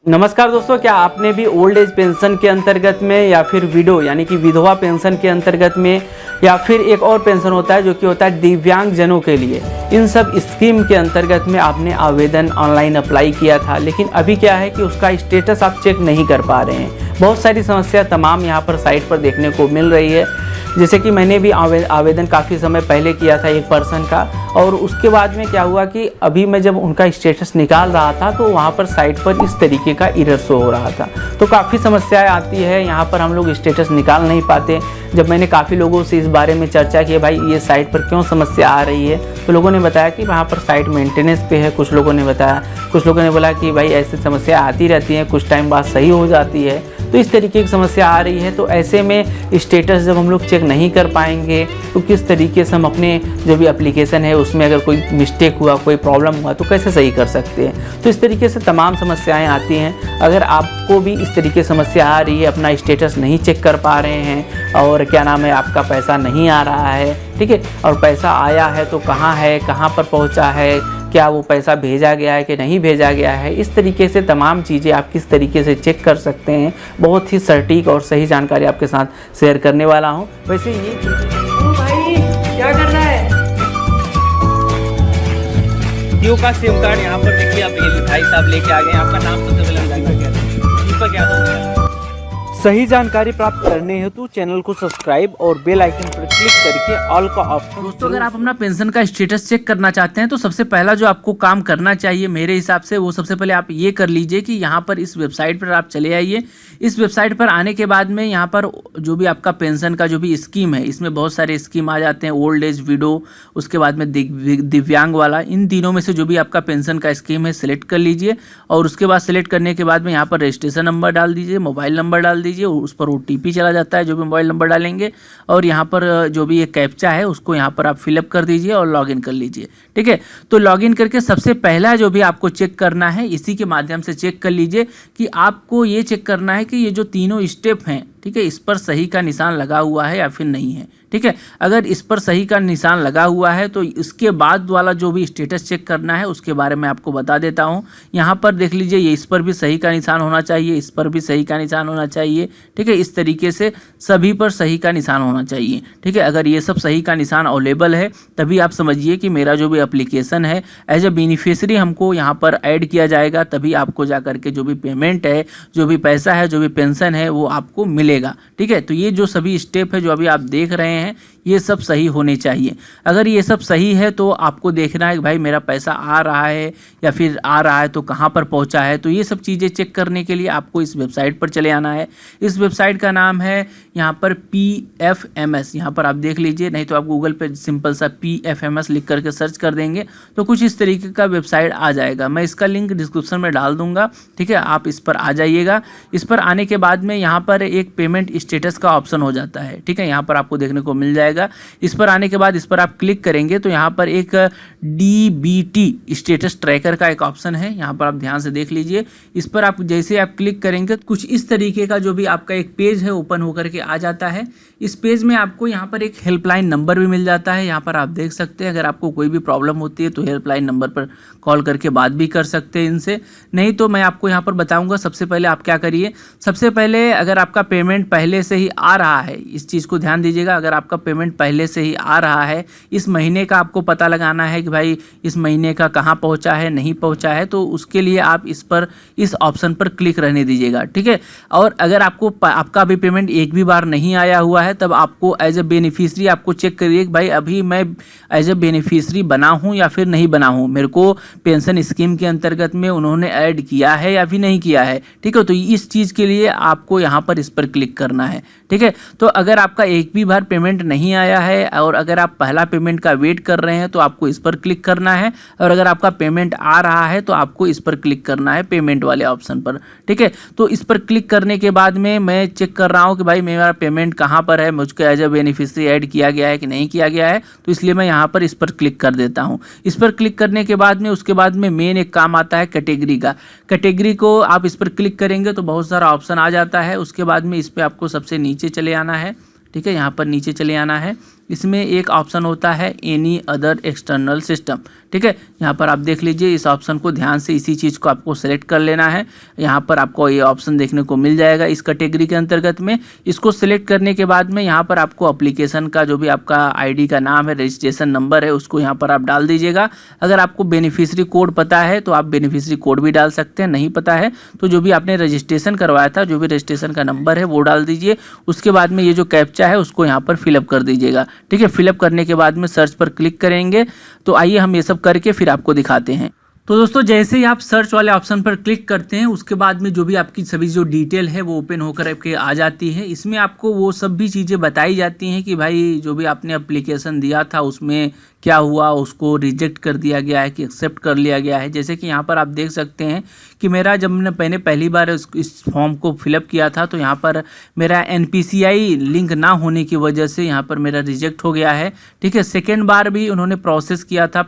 नमस्कार दोस्तों, क्या आपने भी ओल्ड एज पेंशन के अंतर्गत में या फिर विडो यानी कि विधवा पेंशन के अंतर्गत में या फिर एक और पेंशन होता है जो कि होता है दिव्यांग जनों के लिए, इन सब स्कीम के अंतर्गत में आपने आवेदन ऑनलाइन अप्लाई किया था, लेकिन अभी क्या है कि उसका स्टेटस आप चेक नहीं कर पा रहे हैं। बहुत सारी समस्या तमाम यहाँ पर साइट पर देखने को मिल रही है। जैसे कि मैंने भी आवेदन काफ़ी समय पहले किया था एक पर्सन का, और उसके बाद में क्या हुआ कि अभी मैं जब उनका स्टेटस निकाल रहा था तो वहाँ पर साइट पर इस तरीके का एरर शो हो रहा था। तो काफ़ी समस्याएं आती है, यहाँ पर हम लोग स्टेटस निकाल नहीं पाते। जब मैंने काफ़ी लोगों से इस बारे में चर्चा की, भाई ये साइट पर क्यों समस्या आ रही है, तो लोगों ने बताया कि वहाँ पर साइट मेंटेनेंस पे है। कुछ लोगों ने बताया, कुछ लोगों ने बोला कि भाई ऐसी समस्या आती रहती हैं, कुछ टाइम बाद सही हो जाती है। तो इस तरीके की समस्या आ रही है। तो ऐसे में स्टेटस जब हम लोग चेक नहीं कर पाएंगे तो किस तरीके से हम अपने जो भी एप्लीकेशन है उसमें अगर कोई मिस्टेक हुआ, कोई प्रॉब्लम हुआ तो कैसे सही कर सकते हैं। तो इस तरीके से तमाम समस्याएं आती हैं। अगर आपको भी इस तरीके की समस्या आ रही है, अपना स्टेटस नहीं चेक कर पा रहे हैं और क्या नाम है, आपका पैसा नहीं आ रहा है, ठीक है, और पैसा आया है तो कहाँ है, कहाँ पर पहुँचा है, क्या वो पैसा भेजा गया है कि नहीं भेजा गया है, इस तरीके से तमाम चीज़ें आप किस तरीके से चेक कर सकते हैं, बहुत ही सटीक और सही जानकारी आपके साथ शेयर करने वाला हूं। वैसे ये भाई क्या कर रहा है? जियो का सिम कार्ड यहाँ पर देखिए आप भाई साहब लेके आ गए। आपका नाम सबसे पहले जानना क्या है? दीपक यादव। सही जानकारी प्राप्त करने हेतु चैनल को सब्सक्राइब और बेल आइकन पर क्लिक करके ऑल का ऑप्शन। दोस्तों, अगर आप अपना पेंशन का स्टेटस चेक करना चाहते हैं तो सबसे पहला जो आपको काम करना चाहिए मेरे हिसाब से, वो सबसे पहले आप ये कर लीजिए कि यहाँ पर इस वेबसाइट पर आप चले आइए। इस वेबसाइट पर आने के बाद में यहाँ पर जो भी आपका पेंशन का जो भी स्कीम है, इसमें बहुत सारे स्कीम आ जाते हैं, ओल्ड एज, विडो, उसके बाद में दिव्यांग वाला। इन तीनों में से जो भी आपका पेंशन का स्कीम है सिलेक्ट कर लीजिए, और उसके बाद सिलेक्ट करने के बाद में यहाँ पर रजिस्ट्रेशन नंबर डाल दीजिए, मोबाइल नंबर डाल दीजिए, उस पर OTP चला जाता है जो भी मोबाइल नंबर डालेंगे, और यहाँ पर जो भी ये कैप्चा है उसको यहाँ पर आप फिलअप कर दीजिए और लॉगिन कर लीजिए। ठीक है, तो लॉगिन करके सबसे पहला जो भी आपको चेक करना है, इसी के माध्यम से चेक कर लीजिए कि आपको ये चेक करना है कि ये जो तीनों स्टेप हैं, ठीक है, इस पर सही का निशान लगा हुआ है या फिर नहीं है। ठीक है, अगर इस पर सही का निशान लगा हुआ है तो इसके बाद वाला जो भी स्टेटस चेक करना है उसके बारे में आपको बता देता हूं। यहाँ पर देख लीजिए, ये इस पर भी सही का निशान होना चाहिए, इस पर भी सही का निशान होना चाहिए। ठीक है, इस तरीके से सभी पर सही का निशान होना चाहिए। ठीक है, अगर ये सब सही का निशान अवेलेबल है तभी आप समझिए कि मेरा जो भी एप्लीकेशन है एज ए बेनिफिशियरी हमको यहाँ पर ऐड किया जाएगा, तभी आपको जा करके जो भी पेमेंट है, जो भी पैसा है, जो भी पेंशन है वो आपको मिलेगा। ठीक है, तो ये जो सभी स्टेप है जो अभी आप देख रहे हैं ये सब सही होने चाहिए। अगर ये सब सही है तो आपको देखना है कि भाई मेरा पैसा आ रहा है या फिर आ रहा है तो कहाँ पर पहुँचा है। तो ये सब चीज़ें चेक करने के लिए आपको इस वेबसाइट पर चले आना है। इस वेबसाइट का नाम है यहाँ पर PFMS। यहाँ पर आप देख लीजिए, नहीं तो आप गूगल पे सिंपल सा PFMS लिख करके सर्च कर देंगे तो कुछ इस तरीके का वेबसाइट आ जाएगा। मैं इसका लिंक डिस्क्रिप्शन में डाल दूंगा। ठीक है, आप इस पर आ जाइएगा। इस पर आने के बाद में यहाँ पर एक पेमेंट स्टेटस का ऑप्शन हो जाता है। ठीक है, यहाँ पर आपको देखने को मिल जाएगा। इस पर आने के बाद इस पर आप क्लिक करेंगे तो यहाँ पर एक DBT स्टेटस ट्रैकर का एक ऑप्शन है, यहाँ पर आप ध्यान से देख लीजिए। इस पर आप जैसे आप क्लिक करेंगे कुछ इस तरीके का जो भी आपका एक पेज है ओपन होकर के आ जाता है। इस पेज में आपको यहाँ पर एक हेल्पलाइन नंबर भी मिल जाता है। यहाँ पर आप देख सकते हैं, अगर आपको कोई भी प्रॉब्लम होती है तो हेल्पलाइन नंबर पर कॉल करके बात भी कर सकते हैं इनसे। नहीं तो मैं आपको यहाँ पर बताऊंगा, सबसे पहले आप क्या करिए, सबसे पहले अगर आपका पेमेंट पहले से ही आ रहा है, इस चीज़ को ध्यान दीजिएगा, अगर आपका पेमेंट पहले से ही आ रहा है, इस महीने का आपको पता लगाना है कि भाई इस महीने का कहाँ पहुँचा है, नहीं पहुँचा है, तो उसके लिए आप इस ऑप्शन पर क्लिक रहने दीजिएगा। ठीक है, और अगर आपका अभी पेमेंट एक भी बार नहीं आया हुआ है तब आपको एज ए बेनिफिशियरी आपको चेक करिए कि भाई अभी मैं एज ए बेनिफिशियरी बना हूँ या फिर नहीं बना हूँ, मेरे को पेंशन स्कीम के अंतर्गत में उन्होंने ऐड किया है या फिर नहीं किया है। ठीक है, तो इस चीज़ के लिए आपको यहाँ पर इस पर क्लिक करना है। ठीक है, तो अगर आपका एक भी बार पेमेंट नहीं आया है और अगर आप पहला पेमेंट का वेट कर रहे हैं तो आपको इस पर क्लिक करना है, और अगर आपका पेमेंट आ रहा है तो आपको इस पर क्लिक करना है, पेमेंट वाले ऑप्शन पर। ठीक है, तो इस पर क्लिक करने के बाद में मैं चेक कर रहा हूँ कि भाई मेरा पेमेंट कहाँ पर है, मुझको एज ए बेनिफिशियरी ऐड किया गया है कि नहीं किया गया है, तो इसलिए मैं यहाँ पर इस पर क्लिक कर देता हूँ। इस पर क्लिक करने के बाद में उसके बाद में मेन एक काम आता है कैटेगरी का। कैटेगरी को आप इस पर क्लिक करेंगे तो बहुत सारा ऑप्शन आ जाता है। उसके बाद में इस पर आपको सबसे नीचे चले आना है। ठीक है, यहाँ पर नीचे चले आना है इसमें एक ऑप्शन होता है एनी अदर एक्सटर्नल सिस्टम, ठीक है। यहाँ पर आप देख लीजिए, इस ऑप्शन को ध्यान से इसी चीज़ को आपको सेलेक्ट कर लेना है। यहाँ पर आपको ये ऑप्शन देखने को मिल जाएगा इस कैटेगरी के अंतर्गत में। इसको सिलेक्ट करने के बाद में यहाँ पर आपको एप्लीकेशन का जो भी आपका आईडी का नाम है, रजिस्ट्रेशन नंबर है, उसको यहाँ पर आप डाल दीजिएगा। अगर आपको बेनिफिशियरी कोड पता है तो आप बेनिफिशियरी कोड भी डाल सकते हैं, नहीं पता है तो जो भी आपने रजिस्ट्रेशन करवाया था, जो भी रजिस्ट्रेशन का नंबर है वो डाल दीजिए। उसके बाद में ये जो कैप्चा है उसको यहाँ पर फिलअप कर दीजिएगा, ठीक है। फिलअप करने के बाद में सर्च पर क्लिक करेंगे। तो आइए हम ये सब करके फिर आपको दिखाते हैं। तो दोस्तों, जैसे ही आप सर्च वाले ऑप्शन पर क्लिक करते हैं उसके बाद में जो भी आपकी सभी जो डिटेल है वो ओपन होकर आपके आ जाती है। इसमें आपको वो सब भी चीज़ें बताई जाती हैं कि भाई जो भी आपने एप्लीकेशन दिया था उसमें क्या हुआ, उसको रिजेक्ट कर दिया गया है कि एक्सेप्ट कर लिया गया है। जैसे कि यहाँ पर आप देख सकते हैं कि मेरा जब मैंने पहली बार इस फॉर्म को फिलअप किया था तो यहाँ पर मेरा NPCI लिंक ना होने की वजह से यहाँ पर मेरा रिजेक्ट हो गया है, ठीक है। सेकेंड बार भी उन्होंने प्रोसेस किया था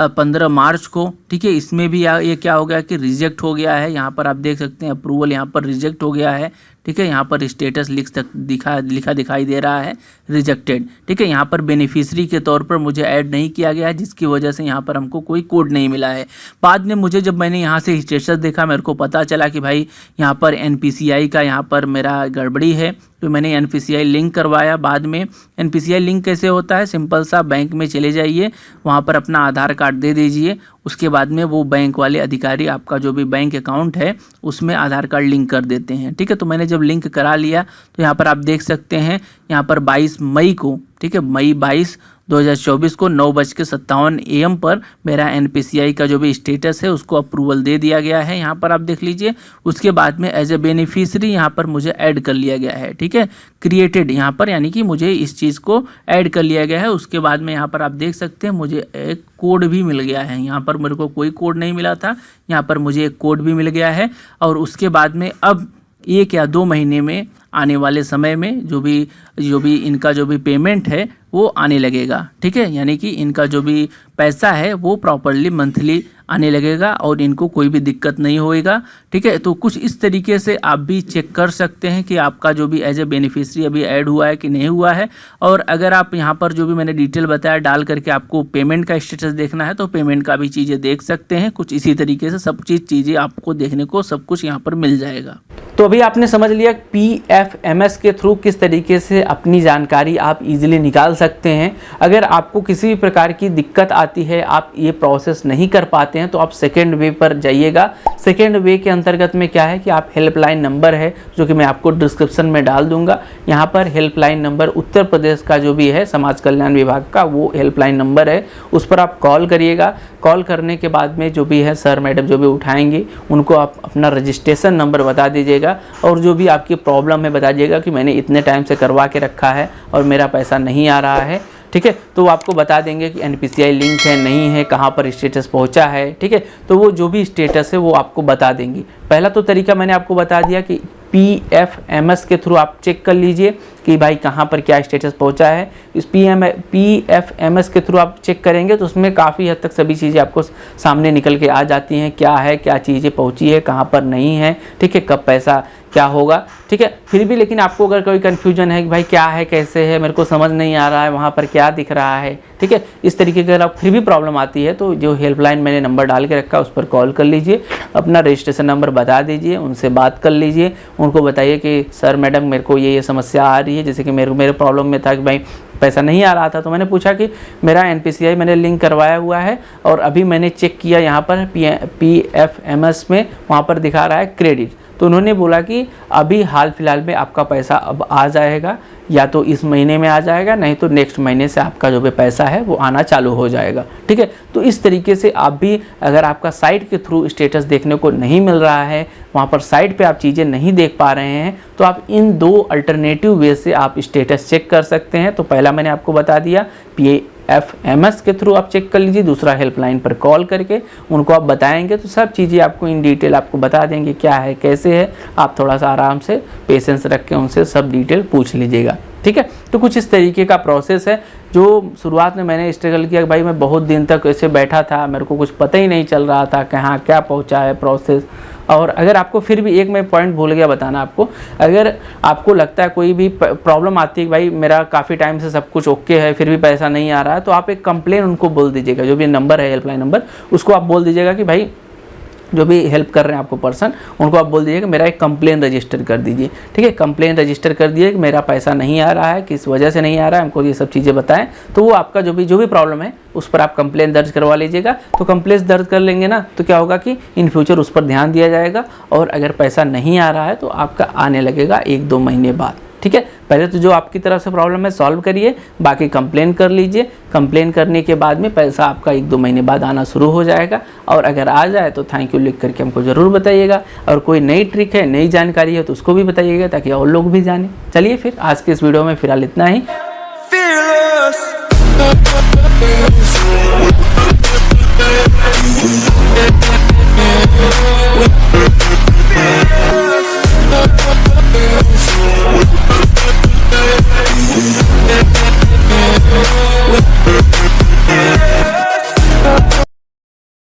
15 मार्च को, ठीक है। इसमें भी ये क्या हो गया कि रिजेक्ट हो गया है। यहाँ पर आप देख सकते हैं अप्रूवल यहाँ पर रिजेक्ट हो गया है, ठीक है। यहाँ पर स्टेटस लिखा दिखाई दे रहा है रिजेक्टेड, ठीक है। यहाँ पर बेनिफिशियरी के तौर पर मुझे ऐड नहीं किया गया है, जिसकी वजह से यहाँ पर हमको कोई कोड नहीं मिला है। बाद में मुझे जब मैंने यहाँ से स्टेटस देखा मेरे को पता चला कि भाई यहाँ पर NPCI का यहाँ पर मेरा गड़बड़ी है, तो मैंने NPCI लिंक करवाया। बाद में NPCI लिंक कैसे होता है, सिंपल सा बैंक में चले जाइए, वहाँ पर अपना आधार कार्ड दे दीजिए। उसके बाद में वो बैंक वाले अधिकारी आपका जो भी बैंक अकाउंट है उसमें आधार कार्ड लिंक कर देते हैं, ठीक है। तो मैंने जब लिंक करा लिया तो यहाँ पर आप देख सकते हैं यहाँ पर 22 मई को, ठीक है, मई 22 2024 को 9:57 AM पर मेरा NPCI का जो भी स्टेटस है उसको अप्रूवल दे दिया गया है। यहाँ पर आप देख लीजिए। उसके बाद में एज ए बेनिफिशियरी यहाँ पर मुझे ऐड कर लिया गया है, ठीक है, क्रिएटेड यहाँ पर, यानी कि मुझे इस चीज़ को ऐड कर लिया गया है। उसके बाद में यहाँ पर आप देख सकते हैं मुझे एक कोड भी मिल गया है। यहाँ पर मेरे को कोई कोड नहीं मिला था, यहाँ पर मुझे एक कोड भी मिल गया है। और उसके बाद में अब 1 या 2 महीने में आने वाले समय में जो भी इनका जो भी पेमेंट है वो आने लगेगा, ठीक है। यानी कि इनका जो भी पैसा है वो प्रॉपरली मंथली आने लगेगा और इनको कोई भी दिक्कत नहीं होएगा, ठीक है। तो कुछ इस तरीके से आप भी चेक कर सकते हैं कि आपका जो भी एज ए बेनिफिशियरी अभी ऐड हुआ है कि नहीं हुआ है। और अगर आप यहाँ पर जो भी मैंने डिटेल बताया डाल करके आपको पेमेंट का स्टेटस देखना है तो पेमेंट का भी चीज़ें देख सकते हैं। कुछ इसी तरीके से सब चीज़ें आपको देखने को सब कुछ यहाँ पर मिल जाएगा। तो अभी आपने समझ लिया PFMS के थ्रू किस तरीके से अपनी जानकारी आप इजीली निकाल सकते हैं। अगर आपको किसी भी प्रकार की दिक्कत आती है, आप ये प्रोसेस नहीं कर पाते हैं, तो आप सेकेंड वे पर जाइएगा। सेकेंड वे के अंतर्गत में क्या है कि आप हेल्पलाइन नंबर है जो कि मैं आपको डिस्क्रिप्शन में डाल दूंगा। यहाँ पर हेल्पलाइन नंबर उत्तर प्रदेश का जो भी है समाज कल्याण विभाग का वो हेल्पलाइन नंबर है, उस पर आप कॉल करिएगा। कॉल करने के बाद में जो भी है सर मैडम जो भी उठाएंगे उनको आप अपना रजिस्ट्रेशन नंबर बता दीजिएगा और जो भी आपकी प्रॉब्लम है बता दीजिएगा कि मैंने इतने टाइम से करवा के रखा है और मेरा पैसा नहीं आ रहा है, ठीक है। तो वो आपको बता देंगे कि NPCI लिंक है नहीं है, कहाँ पर स्टेटस पहुँचा है, ठीक है। तो वो जो भी स्टेटस है वो आपको बता देंगी। पहला तो तरीका मैंने आपको बता दिया कि PFMS के थ्रू आप चेक कर लीजिए कि भाई कहाँ पर क्या स्टेटस पहुँचा है। इस PFMS के थ्रू आप चेक करेंगे तो उसमें काफ़ी हद तक सभी चीज़ें आपको सामने निकल के आ जाती हैं, क्या है, क्या चीज़ें पहुँची है, कहाँ पर नहीं है, ठीक है, कब पैसा क्या होगा, ठीक है। फिर भी लेकिन आपको अगर कोई कन्फ्यूजन है कि भाई क्या है, कैसे है, मेरे को समझ नहीं आ रहा है, वहाँ पर क्या दिख रहा है, ठीक है, इस तरीके की अगर आप फिर भी प्रॉब्लम आती है तो जो हेल्पलाइन मैंने नंबर डाल के रखा है उस पर कॉल कर लीजिए, अपना रजिस्ट्रेशन नंबर बता दीजिए, उनसे बात कर लीजिए, उनको बताइए कि सर मैडम मेरे को ये समस्या आ रही है। जैसे कि मेरे प्रॉब्लम में था कि भाई पैसा नहीं आ रहा था, तो मैंने पूछा कि मेरा NPCI मैंने लिंक करवाया हुआ है और अभी मैंने चेक किया यहाँ पर PFMS में, वहाँ पर दिखा रहा है क्रेडिट। तो उन्होंने बोला कि अभी हाल फिलहाल में आपका पैसा अब आ जाएगा, या तो इस महीने में आ जाएगा, नहीं तो नेक्स्ट महीने से आपका जो भी पैसा है वो आना चालू हो जाएगा, ठीक है। तो इस तरीके से आप भी अगर आपका साइट के थ्रू स्टेटस देखने को नहीं मिल रहा है, वहाँ पर साइट पे आप चीज़ें नहीं देख पा रहे हैं, तो आप इन 2 अल्टरनेटिव वे से आप स्टेटस चेक कर सकते हैं। तो पहला मैंने आपको बता दिया PFMS के थ्रू आप चेक कर लीजिए, दूसरा हेल्पलाइन पर कॉल करके उनको आप बताएंगे तो सब चीज़ें आपको इन डिटेल आपको बता देंगे क्या है कैसे है। आप थोड़ा सा आराम से पेशेंस रख के उनसे सब डिटेल पूछ लीजिएगा, ठीक है। तो कुछ इस तरीके का प्रोसेस है जो शुरुआत में मैंने स्ट्रगल किया। भाई मैं बहुत दिन तक ऐसे बैठा था, मेरे को कुछ पता ही नहीं चल रहा था कहाँ क्या पहुँचा है प्रोसेस, और अगर आपको फिर भी एक मैं पॉइंट भूल गया बताना आपको, अगर आपको लगता है कोई भी प्रॉब्लम आती है कि भाई मेरा काफ़ी टाइम से सब कुछ ओके है फिर भी पैसा नहीं आ रहा है, तो आप एक कंप्लेन उनको बोल दीजिएगा। जो भी नंबर है हेल्पलाइन नंबर, उसको आप बोल दीजिएगा कि भाई जो भी हेल्प कर रहे हैं आपको पर्सन, उनको आप बोल दीजिए कि मेरा एक कंप्लेन रजिस्टर कर दीजिए। ठीक है, कंप्लेन रजिस्टर कर दिए कि मेरा पैसा नहीं आ रहा है, किस वजह से नहीं आ रहा है, हमको ये सब चीज़ें बताएं। तो वो आपका जो भी प्रॉब्लम है उस पर आप कंप्लेन दर्ज करवा लीजिएगा। तो कंप्लेन दर्ज कर लेंगे ना, तो क्या होगा कि इन फ्यूचर उस पर ध्यान दिया जाएगा, और अगर पैसा नहीं आ रहा है तो आपका आने लगेगा 1-2 महीने बाद। ठीक है, पहले तो जो आपकी तरफ से प्रॉब्लम है सॉल्व करिए, बाकी कंप्लेन कर लीजिए। कंप्लेन करने के बाद में पैसा आपका 1-2 महीने बाद आना शुरू हो जाएगा। और अगर आ जाए तो थैंक यू लिख करके हमको ज़रूर बताइएगा, और कोई नई ट्रिक है, नई जानकारी है तो उसको भी बताइएगा ताकि और लोग भी जाने। चलिए फिर आज के इस वीडियो में फिलहाल इतना ही।